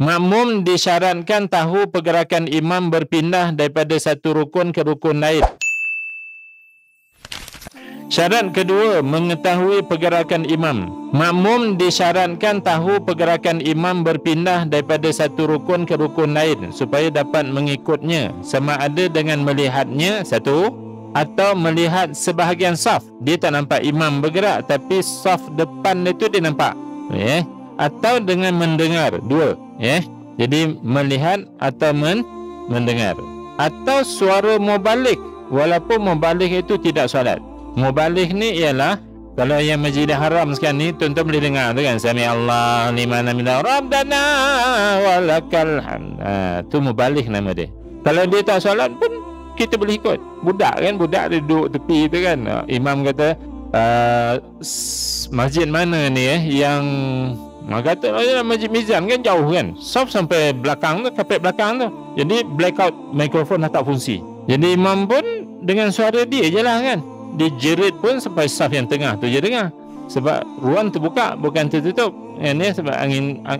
Makmum disyaratkan tahu pergerakan imam berpindah daripada satu rukun ke rukun lain. Syarat kedua, mengetahui pergerakan imam. Makmum disyaratkan tahu pergerakan imam berpindah daripada satu rukun ke rukun lain supaya dapat mengikutnya, sama ada dengan melihatnya satu, atau melihat sebahagian saf. Dia tak nampak imam bergerak, tapi saf depan itu dia nampak. Atau dengan mendengar, dua. Jadi melihat atau mendengar. Atau suara mubalik, walaupun mubalik itu tidak solat. Mubalik ni ialah, kalau yang Masjidil Haram sekarang ni tuan-tuan boleh dengar tu kan, Sami Allah liman hamidah Rabbana walakal hamd. Tu mubalik nama dia. Kalau dia tak solat pun kita boleh ikut. Budak kan, budak dia duduk tepi tu kan. Imam kata masjid mana ni yang kata Masjid Mizan kan jauh kan, saf sampai belakang tu, kapet belakang tu. Jadi blackout mikrofon dah tak fungsi. Jadi imam pun dengan suara dia je lah kan. Dia jerit pun sampai saf yang tengah tu je dengar. Sebab ruang terbuka, bukan tertutup. Yang sebab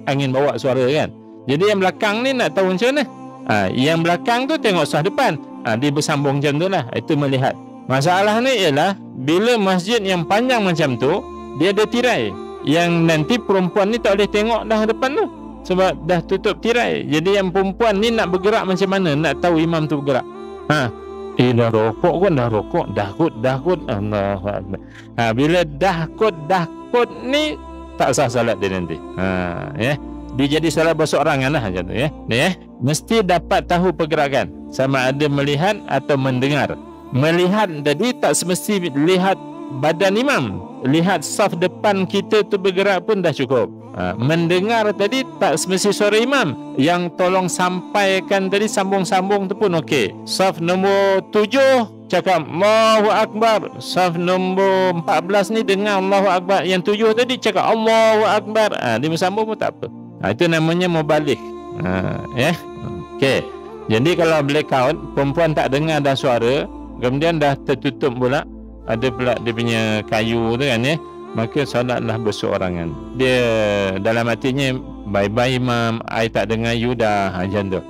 angin bawa suara kan. Jadi yang belakang ni nak tahu macam mana? Yang belakang tu tengok saf depan. Dia bersambung macam tu lah. Itu melihat. Masalah ni ialah bila masjid yang panjang macam tu, dia ada tirai yang nanti perempuan ni tak boleh tengok dah depan tu, sebab dah tutup tirai. Jadi yang perempuan ni nak bergerak macam mana, nak tahu imam tu bergerak. Dah rokok kan, dah rokok, dahkut Allahu Akbar. Bila dahkut ni tak sah salat dia nanti. Dia jadi salah berseorangan lah macam tu Mesti dapat tahu pergerakan, sama ada melihat atau mendengar. Melihat tadi tak semesti lihat badan imam, lihat saf depan kita tu bergerak pun dah cukup. Mendengar tadi tak semesti suara imam, yang tolong sampaikan tadi sambung-sambung tu pun okey. Saf nombor 7 cakap Allahu Akbar, saf nombor 14 ni dengar Allahu Akbar, yang 7 tadi cakap Allahu Akbar. Dia bersambung pun tak apa. Itu namanya mubalik. Okey. Jadi kalau blackout, perempuan tak dengar dah suara, kemudian dah tertutup pula, ada pula dia punya kayu tu kan maka solatlah berseorangan. Dia dalam hatinya, bye-bye imam, I tak dengar you dah, macam tu